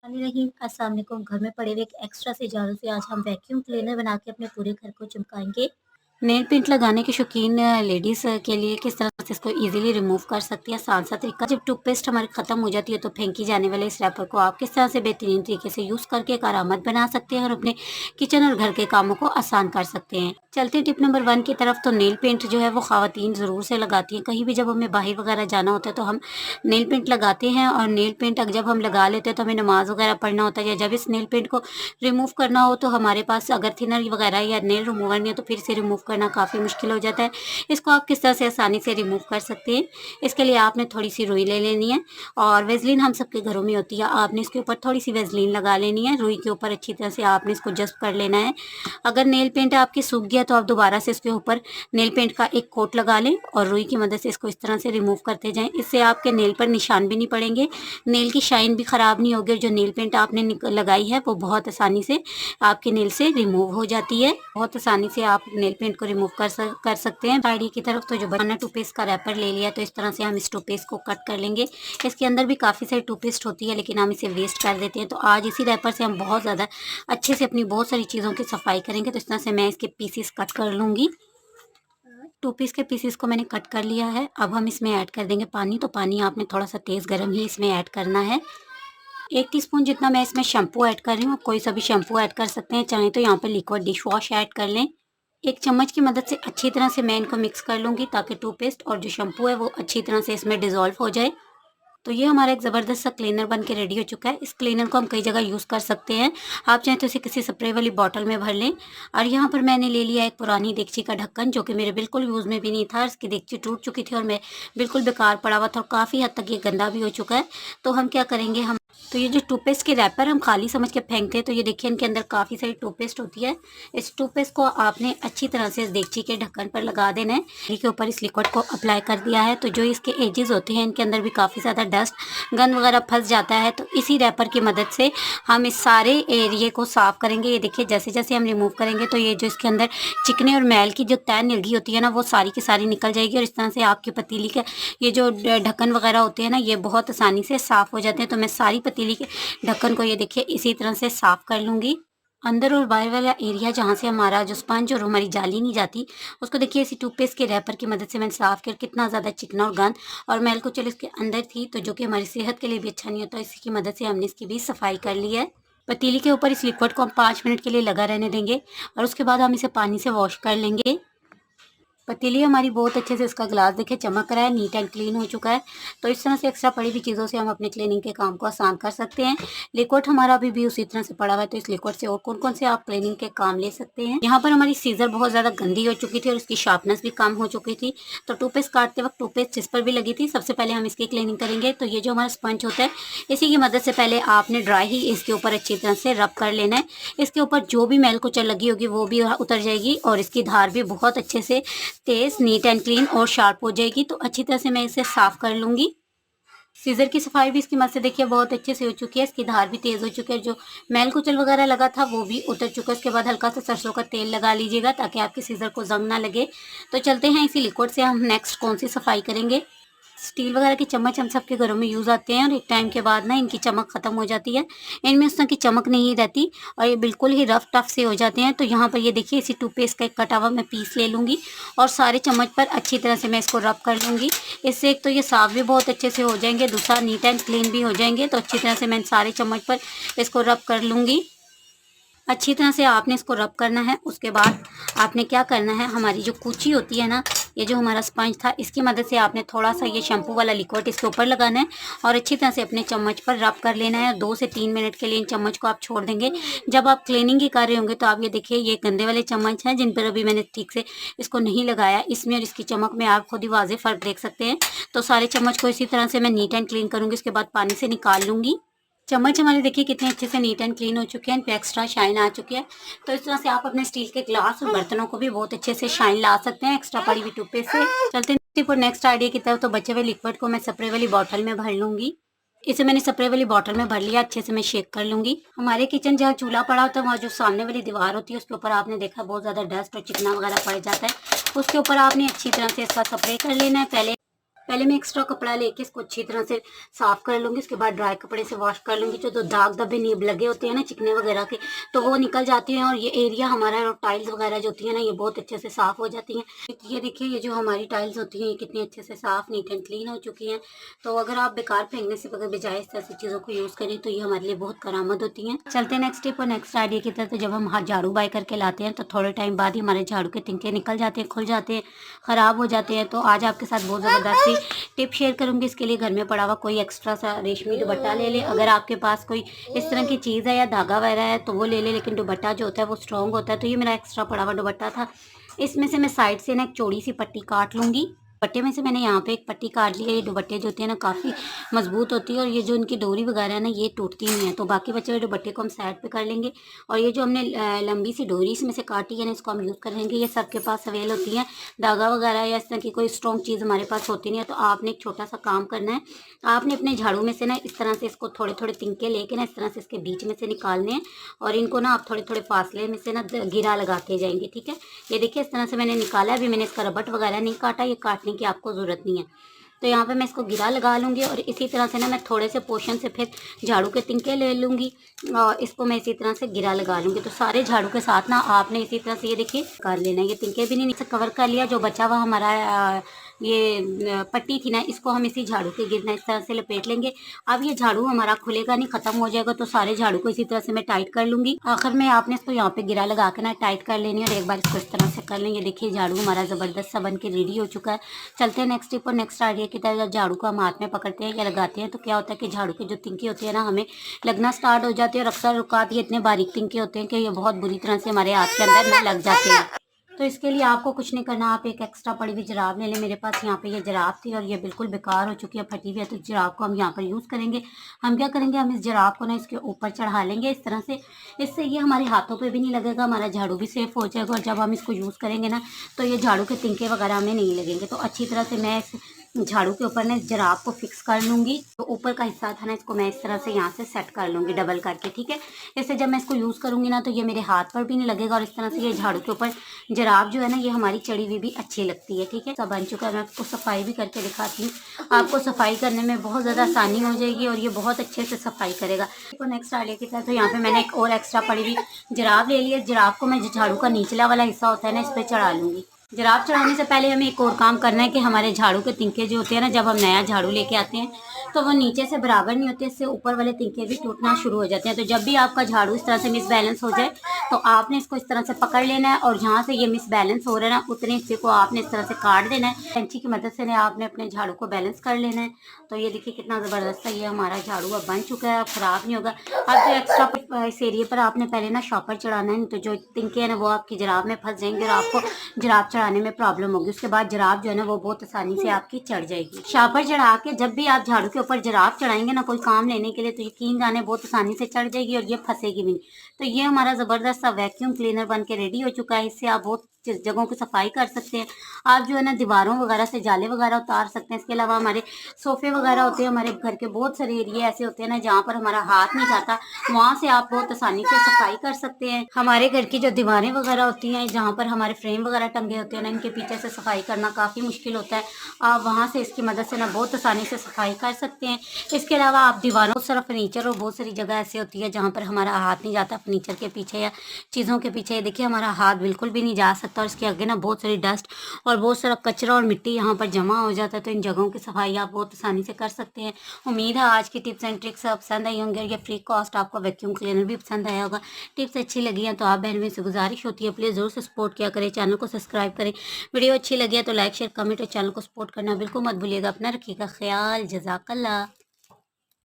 अस्सलाम वालेकुम। घर में पड़े हुए एक एक्स्ट्रा से झाड़ू से आज हम वैक्यूम क्लीनर बना के अपने पूरे घर को चमकाएँगे। नेल पेंट लगाने के शौकीन लेडीज़ के लिए किस तरह से इसको ईज़िली रिमूव कर सकती है आसान सा तरीका। जब टूथपेस्ट हमारी ख़त्म हो जाती है तो फेंकी जाने वाले इस रैपर को आप किस तरह से बेहतरीन तरीके से यूज़ करके एक करामत बना सकते हैं और अपने किचन और घर के कामों को आसान कर सकते हैं। चलते हैं टिप नंबर 1 की तरफ। तो नेल पेंट जो है वो ख़वातीन ज़रूर से लगाती हैं। कहीं भी जब हमें बाहर वगैरह जाना होता है तो हम नेल पेंट लगाते हैं और नेल पेंट जब हम लगा लेते हैं तो हमें नमाज़ वगैरह पढ़ना होता है या जब इस नेल पेंट को रिमूव करना हो तो हमारे पास अगर थिनर वगैरह या नेल रिमूवर नहीं है तो फिर से रिमूव करना काफ़ी मुश्किल हो जाता है। इसको आप किस तरह से आसानी से रिमूव कर सकते हैं, इसके लिए आपने थोड़ी सी रुई ले लेनी है और वेज़लिन हम सबके घरों में होती है। आपने इसके ऊपर थोड़ी सी वेज़लिन लगा लेनी है, रुई के ऊपर अच्छी तरह से आपने इसको जस्ट कर लेना है। अगर नेल पेंट आपकी सूख गया तो आप दोबारा से इसके ऊपर नेल पेंट का एक कोट लगा लें और रुई की मदद से इसको इस तरह से रिमूव करते जाएं। इससे आपके नेल पर निशान भी नहीं पड़ेंगे, नेल की शाइन भी ख़राब नहीं होगी और जो नेल पेंट आपने लगाई है वो बहुत आसानी से आपके नेल से रिमूव हो जाती है। बहुत आसानी से आप नेल पेंट को रिमूव कर सकते हैं। साइड की तरफ तो जो बनाना टूथपेस्ट का रैपर ले लिया तो इस तरह से हम इस टूथपेस्ट को कट कर लेंगे। इसके अंदर भी काफ़ी सारी टूथपेस्ट होती है लेकिन हम इसे वेस्ट कर देते हैं, तो आज इसी रैपर से हम बहुत ज़्यादा अच्छे से अपनी बहुत सारी चीज़ों की सफाई करेंगे। तो इस तरह से मैं इसके पीसेस कट कर लूँगी। टूथपेस्ट के पीसेस को मैंने कट कर लिया है। अब हम इसमें ऐड कर देंगे पानी। तो पानी आपने थोड़ा सा तेज़ गर्म ही इसमें ऐड करना है। 1 टीस्पून जितना मैं इसमें शैम्पू ऐड कर रही हूँ। आप कोई सा भी शैम्पू ऐड कर सकते हैं, चाहें तो यहाँ पर लिक्विड डिश वॉश ऐड कर लें। एक चम्मच की मदद से अच्छी तरह से मैं इनको मिक्स कर लूँगी ताकि टूथपेस्ट और जो शैम्पू है वो अच्छी तरह से इसमें डिज़ोल्व हो जाए। तो ये हमारा एक ज़बरदस्त सा क्लीनर बन के रेडी हो चुका है। इस क्लीनर को हम कई जगह यूज़ कर सकते हैं। आप चाहें तो इसे किसी स्प्रे वाली बॉटल में भर लें। और यहाँ पर मैंने ले लिया एक पुरानी देगची का ढक्कन जो कि मेरे बिल्कुल यूज़ में भी नहीं था। इसकी देगची टूट चुकी थी और मैं बिल्कुल बेकार पड़ा हुआ था और काफ़ी हद तक ये गंदा भी हो चुका है। तो हम क्या करेंगे, तो ये जो टूथपेस्ट के रैपर हम खाली समझ के फेंकते हैं तो ये देखिए इनके अंदर काफ़ी सारी टूथपेस्ट होती है। इस टूथपेस्ट को आपने अच्छी तरह से इस देगची के ढक्कन पर लगा देना है। के ऊपर इस लिक्विड को अप्लाई कर दिया है तो जो इसके एजेस होते हैं इनके अंदर भी काफ़ी ज़्यादा डस्ट गंद वगैरह फंस जाता है। तो इसी रैपर की मदद से हम इस सारे एरिए को साफ़ करेंगे। ये देखिए जैसे जैसे हम रिमूव करेंगे तो ये जो इसके अंदर चिकने और मैल की जो तह निलगी होती है ना वो सारी की सारी निकल जाएगी और इस तरह से आपकी पतीली के ये जो ढक्कन वगैरह होते हैं ना ये बहुत आसानी से साफ़ हो जाते हैं। तो मैं सारी पतीली के ढक्कन को ये देखिए इसी तरह से साफ़ कर लूँगी। अंदर और बाहर वाला एरिया जहाँ से हमारा जो स्पंज और हमारी जाली नहीं जाती उसको देखिए इसी टूथपेस्ट के रैपर की मदद से मैंने साफ़ किया। कितना ज़्यादा चिकना और गंद और मैल कुचल इसके अंदर थी तो जो कि हमारी सेहत के लिए भी अच्छा नहीं होता। इसी की मदद से हमने इसकी भी सफाई कर ली है। पतीली के ऊपर इस लिक्विड को हम 5 मिनट के लिए लगा रहने देंगे और उसके बाद हम इसे पानी से वॉश कर लेंगे। पतीली हमारी बहुत अच्छे से, इसका ग्लास देखिए चमक रहा है, नीट एंड क्लीन हो चुका है। तो इस तरह से एक्स्ट्रा पड़ी हुई चीज़ों से हम अपने क्लीनिंग के काम को आसान कर सकते हैं। लिक्विड हमारा अभी भी उसी तरह से पड़ा हुआ है तो इस लिक्विड से और कौन कौन से आप क्लीनिंग के काम ले सकते हैं। यहाँ पर हमारी सीजर बहुत ज़्यादा गंदी हो चुकी थी और इसकी शार्पनेस भी कम हो चुकी थी। तो टूथपेस्ट काटते वक्त टूथपेस्ट जिस पर भी लगी थी सबसे पहले हम इसकी क्लीनिंग करेंगे। तो ये जो हमारा स्पंज होता है इसी की मदद से पहले आपने ड्राई ही इसके ऊपर अच्छी तरह से रब कर लेना है। इसके ऊपर जो भी मैल कुचल लगी होगी वो भी उतर जाएगी और इसकी धार भी बहुत अच्छे से तेज़, नीट एंड क्लीन और शार्प हो जाएगी। तो अच्छी तरह से मैं इसे साफ़ कर लूँगी। सीज़र की सफाई भी इसकी मदद से देखिए बहुत अच्छे से हो चुकी है। इसकी धार भी तेज़ हो चुकी है, जो मैल कुचल वगैरह लगा था वो भी उतर चुका है। उसके बाद हल्का सा सरसों का तेल लगा लीजिएगा ताकि आपके सीज़र को ज़ंग ना लगे। तो चलते हैं इसी लिक्विड से हम नेक्स्ट कौन सी सफाई करेंगे। स्टील वगैरह के चम्मच हम सबके घरों में यूज़ आते हैं और एक टाइम के बाद ना इनकी चमक ख़त्म हो जाती है। इनमें उस तरह की चमक नहीं रहती और ये बिल्कुल ही रफ टफ से हो जाते हैं। तो यहाँ पर ये देखिए इसी टूथपेस्ट का एक कटा हुआ मैं पीस ले लूँगी और सारे चम्मच पर अच्छी तरह से मैं इसको रब कर लूँगी। इससे एक तो ये साफ़ भी बहुत अच्छे से हो जाएंगे, दूसरा नीट एंड क्लीन भी हो जाएंगे। तो अच्छी तरह से मैं सारे चम्मच पर इसको रब कर लूँगी। अच्छी तरह से आपने इसको रब करना है। उसके बाद आपने क्या करना है, हमारी जो कूची होती है ना, ये जो हमारा स्पंज था इसकी मदद से आपने थोड़ा सा ये शैम्पू वाला लिक्विड इसके ऊपर लगाना है और अच्छी तरह से अपने चम्मच पर रब कर लेना है। 2 से 3 मिनट के लिए इन चम्मच को आप छोड़ देंगे। जब आप क्लीनिंग ही कर रहे होंगे तो आप ये देखिए ये गंदे वाले चम्मच हैं जिन पर अभी मैंने ठीक से इसको नहीं लगाया, इसमें और इसकी चमक में आप खुद ही वाज़ेह फ़र्क देख सकते हैं। तो सारे चम्मच को इसी तरह से मैं नीट एंड क्लीन करूँगी। उसके बाद पानी से निकाल लूँगी। चम्मच हमारे देखिए कितने अच्छे से नीट एंड क्लीन हो चुके हैं, इन पे एक्स्ट्रा शाइन आ चुकी है। तो इस तरह से आप अपने स्टील के ग्लास और बर्तनों को भी बहुत अच्छे से शाइन ला सकते हैं एक्स्ट्रा पड़ी हुई टूथपेस्ट से। चलते हैं नेक्स्ट आइडिया की तरफ। तो बचे हुए लिक्विड को मैं स्प्रे वाली बॉटल में भर लूँगी। इसे मैंने स्प्रे वाली बॉटल में भर लिया, अच्छे से मैं शेक कर लूँगी। हमारे किचन जहाँ चूल्हा पड़ा होता है वहाँ जो सामने वाली दीवार होती है उसके ऊपर आपने देखा बहुत ज़्यादा डस्ट और चिकना वगैरह पड़ जाता है। उसके ऊपर आपने अच्छी तरह से इसका स्प्रे कर लेना है। पहले पहले मैं एक्स्ट्रा कपड़ा लेके इसको अच्छी तरह से साफ कर लूँगी, उसके बाद ड्राई कपड़े से वॉश कर लूँगी। जो दाग धब्बे नीब लगे होते हैं ना चिकने वगैरह के, तो वो निकल जाती हैं और ये एरिया हमारा टाइल्स वगैरह जो होती है ना ये बहुत अच्छे से साफ़ हो जाती हैं। ये देखिए ये जो हमारी टाइल्स होती हैं ये कितनी अच्छे से साफ़ नीट एंड क्लीन हो चुकी हैं। तो अगर आप बेकार फेंकने से अगर बजाय इस तरह से चीज़ों को यूज़ करें तो ये हमारे लिए बहुत करामत होती हैं। चलते हैं नेक्स्ट टिप और नेक्स्ट आइडिया की तरफ। तो जब हम झाड़ू बाय करके लाते हैं तो थोड़े टाइम बाद ही हमारे झाड़ू के तिनके निकल जाते हैं, खुल जाते हैं, ख़राब हो जाते हैं। तो आज आपके साथ बहुत ज़बरदस्त सी टिप शेयर करूँगी। इसके लिए घर में पड़ा हुआ कोई एक्स्ट्रा सा रेशमी दुपट्टा ले लें। अगर आपके पास कोई इस तरह की चीज़ है या धागा वगैरह है तो वो ले लें, लेकिन दुपट्टा जो होता है वो स्ट्रॉन्ग होता है। तो ये मेरा एक्स्ट्रा पड़ा हुआ दुपट्टा था। इसमें से मैं साइड से ना एक चौड़ी सी पट्टी काट लूँगी। दुपट्टे में से मैंने यहाँ पे एक पट्टी काट ली है। ये दुपट्टे जो होते हैं ना काफ़ी मजबूत होती है और ये जो इनकी डोरी वगैरह है ना ये टूटती नहीं है। तो बाकी बचे हुए दुपट्टे को हम साइड पे कर लेंगे और ये जो हमने लंबी सी डोरी इसमें से काटी है ना इसको हम यूज़ कर लेंगे। ये सबके पास अवेल होती है, धागा वगैरह या इस तरह की कोई स्ट्रॉन्ग चीज़ हमारे पास होती नहीं है। तो आपने एक छोटा सा काम करना है, आपने अपने झाड़ू में से ना इस तरह से इसको थोड़े थोड़े तिनके लेके ना इस तरह से इसके बीच में से निकालने हैं और इनको ना आप थोड़े थोड़े फासले में से ना गिरा लगाते जाएंगे। ठीक है, ये देखिए इस तरह से मैंने निकाला। अभी मैंने इसका रबट वगैरह नहीं काटा, ये काटने की आपको ज़रूरत नहीं है। तो यहाँ पे मैं इसको गिरा लगा लूँगी और इसी तरह से ना मैं थोड़े से पोर्शन से फिर झाड़ू के तिनके ले लूँगी और इसको मैं इसी तरह से गिरा लगा लूँगी। तो सारे झाड़ू के साथ ना आपने इसी तरह से ये देखिए कर लेना है। ये तिनके भी नहीं नीचे कवर कर लिया। जो बचा हुआ हमारा ये पट्टी थी ना इसको हम इसी झाड़ू के गिरना इस तरह से लपेट लेंगे। अब ये झाड़ू हमारा खुलेगा नहीं, ख़त्म हो जाएगा। तो सारे झाड़ू को इसी तरह से मैं टाइट कर लूँगी। आखिर में आपने इसको यहाँ पे गिरा लगा के ना टाइट कर लेनी है और एक बार इसको इस तरह से कर लेंगे। देखिए झाड़ू हमारा ज़बरदस्त सा बन के रेडी हो चुका है। चलते हैं नेक्स्ट टिप और नेक्स्ट आइडिया की तरह। जब झाड़ू को हम हाथ में पकड़ते हैं या लगाते हैं तो क्या होता है कि झाड़ू के जो तिनके होते हैं ना हमें लगना स्टार्ट हो जाते हैं और अक्सर औकात ये इतने बारीक तिनके होते हैं कि ये बहुत बुरी तरह से हमारे हाथ के अंदर ना लग जाते हैं। तो इसके लिए आपको कुछ नहीं करना, आप एक एक्स्ट्रा पड़ी हुई जराब ले लें। मेरे पास यहाँ पे ये जराब थी और ये बिल्कुल बेकार हो चुकी है, फटी हुई है। तो जराब को हम यहाँ पर यूज़ करेंगे। हम क्या करेंगे, हम इस जराब को ना इसके ऊपर चढ़ा लेंगे इस तरह से। इससे ये हमारे हाथों पे भी नहीं लगेगा, हमारा झाड़ू भी सेफ हो जाएगा और जब हम इसको यूज़ करेंगे ना तो ये झाड़ू के तिनके वगैरह हमें नहीं लगेंगे। तो अच्छी तरह से मैं इस झाड़ू के ऊपर ना इस जराब को फिक्स कर लूँगी। तो ऊपर का हिस्सा था ना इसको मैं इस तरह से यहाँ से सेट कर लूँगी डबल करके। ठीक है, इससे जब मैं इसको यूज़ करूँगी ना तो ये मेरे हाथ पर भी नहीं लगेगा और इस तरह से ये झाड़ू के ऊपर जराब जो है ना ये हमारी चढ़ी हुई भी अच्छी लगती है। ठीक है, सब बन चुका है। मैं आपको सफाई भी करके दिखाती हूँ। आपको सफाई करने में बहुत ज़्यादा आसानी हो जाएगी और ये बहुत अच्छे से सफाई करेगा। तो नेक्स्ट आइडिया की तरह तो यहाँ पे मैंने एक और एक्स्ट्रा पड़ी हुई जराब ले लिया। जराब को मैं जो झाड़ू का निचला वाला हिस्सा होता है ना इस पर चढ़ा लूँगी। जराब चढ़ाने से पहले हमें एक और काम करना है कि हमारे झाड़ू के तिनके जो होते हैं ना जब हम नया झाड़ू लेके आते हैं तो वो नीचे से बराबर नहीं होते, इससे ऊपर वाले तिनके भी टूटना शुरू हो जाते हैं। तो जब भी आपका झाड़ू इस तरह से मिसबैलेंस हो जाए तो आपने इसको इस तरह से पकड़ लेना है और जहाँ से ये मिसबैलेंस हो रहा है ना उतने हिस्से को आपने इस तरह से काट देना है। कैंची की मदद से आपने अपने झाड़ू को बैलेंस कर लेना है। तो ये देखिए कितना ज़बरदस्त है, ये हमारा झाड़ू अब बन चुका है, अब ख़राब नहीं होगा। अब जो एक्स्ट्रा इस एरिए पर आपने पहले ना शॉपर चढ़ाना है, तो जो तिनके हैं ना वो आपकी जराब में फंस जाएंगे और आपको जराब चढ़ाने में प्रॉब्लम होगी। उसके बाद जराब जो है ना वो बहुत आसानी से आपकी चढ़ जाएगी। शॉपर चढ़ा के जब भी आप झाड़ू के ऊपर जराब चढ़ाएंगे ना कोई काम लेने के लिए तो यकीन जाने बहुत आसानी से चढ़ जाएगी और ये फंसेगी भी नहीं। तो ये हमारा ज़बरदस्त सा वैक्यूम क्लीनर बन के रेडी हो चुका है। इससे आप बहुत जगहों की सफाई कर सकते हैं। आप जो है ना दीवारों वगैरह से जाले वगैरह उतार सकते हैं। इसके अलावा हमारे सोफे वगैरह होते हैं, हमारे घर के बहुत सारे एरिए ऐसे होते हैं ना जहाँ पर हमारा हाथ नहीं जाता, वहाँ से आप बहुत आसानी से सफाई कर सकते हैं। हमारे घर की जो दीवारें वगैरह होती हैं जहाँ पर हमारे फ्रेम वगैरह टंगे होते हैं ना इनके पीछे से सफाई करना काफ़ी मुश्किल होता है। आप वहाँ से इसकी मदद से ना बहुत आसानी से सफाई कर सकते हैं। इसके अलावा आप दीवारों बहुत सारा फर्नीचर और बहुत सारी जगह ऐसी होती है जहाँ पर हमारा हाथ नहीं जाता फर्नीचर के पीछे या चीज़ों के पीछे। देखिए हमारा हाथ बिल्कुल भी नहीं जा सकता और इसके आगे ना बहुत सारी डस्ट और बहुत सारा कचरा और मिट्टी यहाँ पर जमा हो जाता है। तो इन जगहों की सफाई आप बहुत आसानी से कर सकते हैं। उम्मीद है आज की टिप्स एंड ट्रिक्स पसंद आई होंगी और ये फ्री कॉस्ट आपको वैक्यूम क्लीनर भी पसंद आया होगा। टिप्स अच्छी लगी हैं तो आप बहन में से गुजारिश होती है प्लीज़ ज़रूर से सपोर्ट किया करें, चैनल को सब्सक्राइब करें। वीडियो अच्छी लगी है तो लाइक शेयर कमेंट और चैनल को सपोर्ट करना बिल्कुल मत भूलिएगा। अपना रखिएगा ख्याल, जज़ाकल्लाह।